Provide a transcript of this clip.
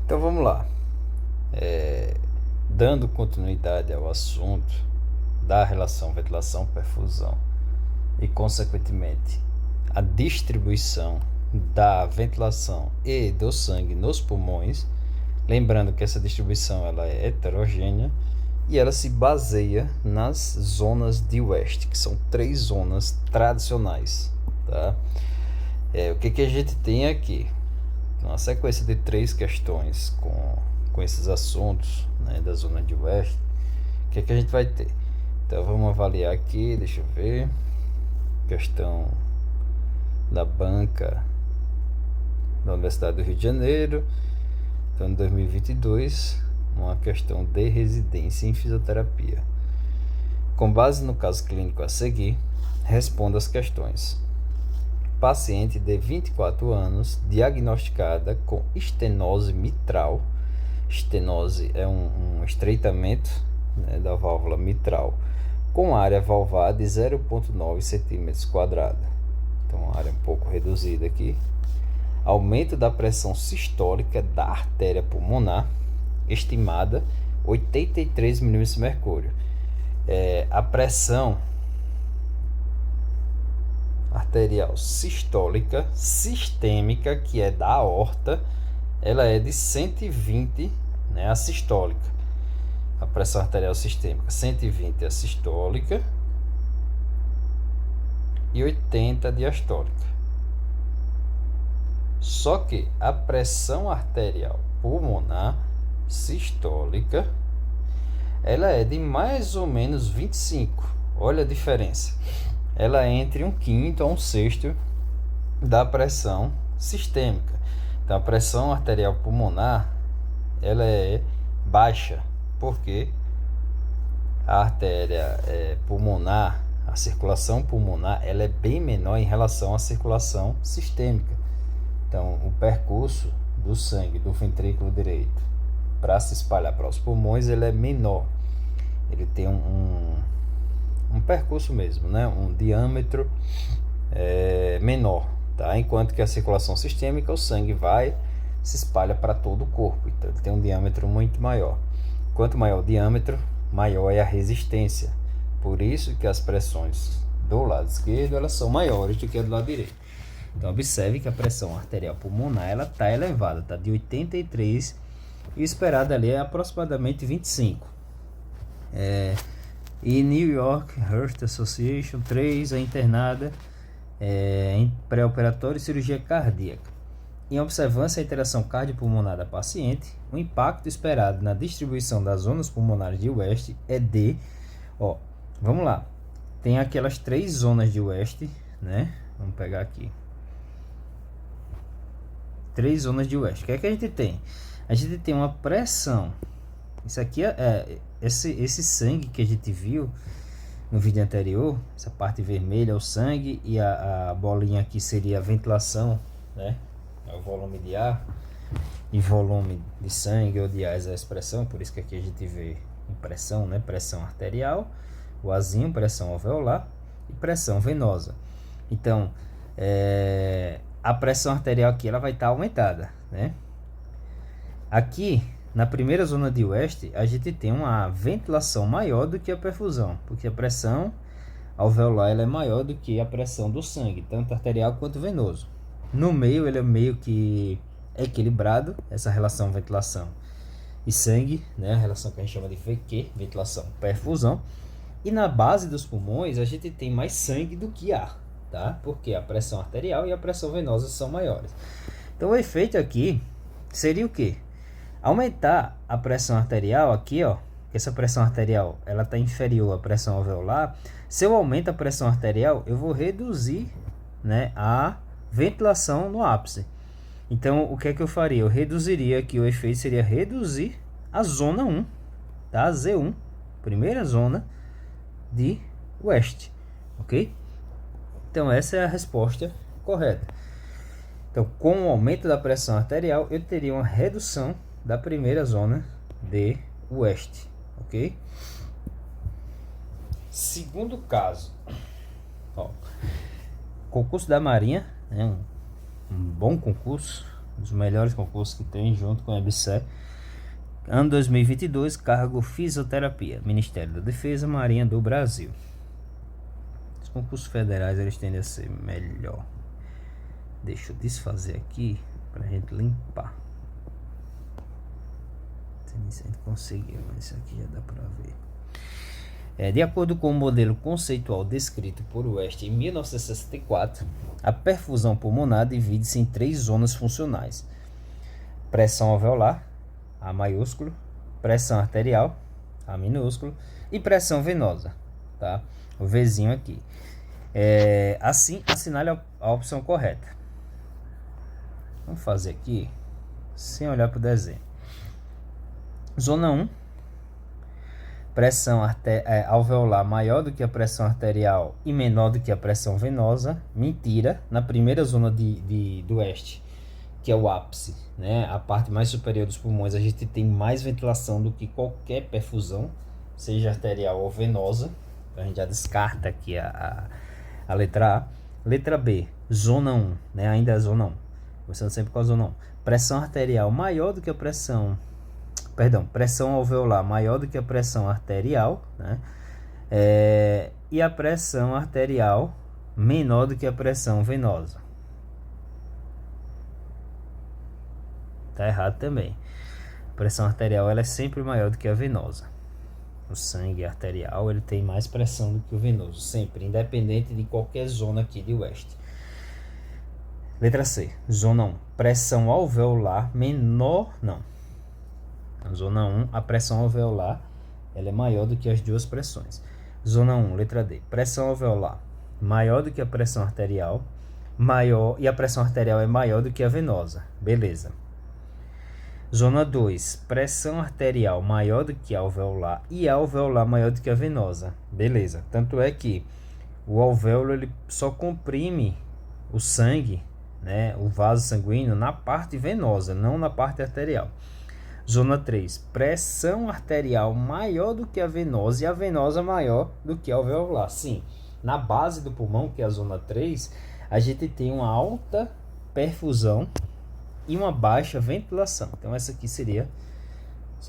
Então vamos lá. Dando continuidade ao assunto da relação ventilação-perfusão e, consequentemente, a distribuição da ventilação e do sangue nos pulmões, lembrando que essa distribuição ela é heterogênea e ela se baseia nas zonas de West, que são 3 zonas tradicionais, tá? O que a gente tem aqui? Uma sequência de 3 questões com esses assuntos, né, da zona de West. O que a gente vai ter? Então vamos avaliar aqui, deixa eu ver. Questão da banca da Universidade do Rio de Janeiro. Então, em 2022, uma questão de residência em fisioterapia. Com base no caso clínico a seguir, responda as questões. Paciente de 24 anos, diagnosticada com estenose mitral. Estenose é um estreitamento, né, da válvula mitral, com área valvar de 0,9 cm². Então, uma área um pouco reduzida aqui. Aumento da pressão sistólica da artéria pulmonar, estimada 83 mm². A pressão arterial sistólica sistêmica, que é da aorta, ela é de 120, né, a sistólica. A pressão arterial sistêmica, 120 a sistólica e 80 a diastólica. Só que a pressão arterial pulmonar sistólica, ela é de mais ou menos 25. Olha a diferença. Ela é entre 1/5 a 1/6 da pressão sistêmica. Então, a pressão arterial pulmonar, ela é baixa, porque a artéria pulmonar, a circulação pulmonar, ela é bem menor em relação à circulação sistêmica. Então, o percurso do sangue do ventrículo direito para se espalhar para os pulmões, ele é menor. Ele tem um percurso mesmo, né? Um diâmetro menor, tá? Enquanto que a circulação sistêmica, o sangue vai, se espalha para todo o corpo. Então, ele tem um diâmetro muito maior. Quanto maior o diâmetro, maior é a resistência. Por isso que as pressões do lado esquerdo, elas são maiores do que a do lado direito. Então, observe que a pressão arterial pulmonar, ela está elevada, está de 83 e o esperado ali é aproximadamente 25. E New York Heart Association 3 é internada em pré-operatório e cirurgia cardíaca. Em observância à interação cardiopulmonar da paciente, o impacto esperado na distribuição das zonas pulmonares de West é de... vamos lá. Tem aquelas 3 zonas de West, né? Vamos pegar aqui. 3 zonas de West. O que é que a gente tem? A gente tem uma pressão. Isso aqui esse sangue que a gente viu no vídeo anterior. Essa parte vermelha é o sangue e a bolinha aqui seria a ventilação, né? É o volume de ar. E volume de sangue ou de ar é a expressão. Por isso que aqui a gente vê pressão, né? Pressão arterial, o Azinho, pressão alveolar e pressão venosa. Então, a pressão arterial aqui ela vai estar aumentada, né? Aqui na primeira zona de West a gente tem uma ventilação maior do que a perfusão, porque a pressão alveolar ela é maior do que a pressão do sangue, tanto arterial quanto venoso. No meio ele é meio que equilibrado, essa relação ventilação e sangue, né? A relação que a gente chama de VQ, ventilação perfusão. E na base dos pulmões a gente tem mais sangue do que ar, tá? Porque a pressão arterial e a pressão venosa são maiores. Então o efeito aqui seria o quê? Aumentar a pressão arterial aqui, que essa pressão arterial ela está inferior à pressão alveolar. Se eu aumento a pressão arterial, eu vou reduzir, né, a ventilação no ápice. Então, o que é que eu faria? Eu reduziria aqui, o efeito seria reduzir a zona 1, tá? A Z1, primeira zona de West, ok? Então, essa é a resposta correta. Então, com o aumento da pressão arterial, eu teria uma redução da primeira zona de West, ok? Segundo caso, concurso da Marinha, né? Um bom concurso, Um dos melhores concursos que tem, junto com o EBSER. Ano 2022, cargo fisioterapia, Ministério da Defesa, Marinha do Brasil. Os concursos federais, eles tendem a ser melhor. Deixa eu desfazer aqui pra gente limpar. Não sei se a gente conseguiu, mas isso aqui já dá pra ver. De acordo com o modelo conceitual descrito por West em 1964, a perfusão pulmonar divide-se em 3 zonas funcionais: pressão alveolar, A maiúsculo, pressão arterial, A minúsculo, e pressão venosa, tá? O Vzinho aqui. Assim, assinale a opção correta. Vamos fazer aqui, sem olhar para o desenho. Zona 1, pressão alveolar maior do que a pressão arterial e menor do que a pressão venosa. Mentira, na primeira zona do oeste, que é o ápice, né? A parte mais superior dos pulmões, a gente tem mais ventilação do que qualquer perfusão, seja arterial ou venosa. A gente já descarta aqui a letra A. Letra B, zona 1, né? Ainda é zona 1. Começando sempre com a zona 1. Pressão arterial maior do que a pressão alveolar maior do que a pressão arterial, né? E a pressão arterial menor do que a pressão venosa. Tá errado também. A pressão arterial, ela é sempre maior do que a venosa. O sangue arterial, ele tem mais pressão do que o venoso, sempre, independente de qualquer zona aqui de West. Letra C, zona 1, pressão alveolar menor, não. Na zona 1, a pressão alveolar, ela é maior do que as duas pressões. Zona 1, letra D, pressão alveolar maior do que a pressão arterial, e a pressão arterial é maior do que a venosa. Beleza. Zona 2, pressão arterial maior do que a alveolar e a alveolar maior do que a venosa. Beleza. Tanto é que o alvéolo, ele só comprime o sangue, né, o vaso sanguíneo, na parte venosa, não na parte arterial. Zona 3, pressão arterial maior do que a venosa e a venosa maior do que a alveolar. Sim, na base do pulmão, que é a zona 3, a gente tem uma alta perfusão e uma baixa ventilação. Então essa aqui seria o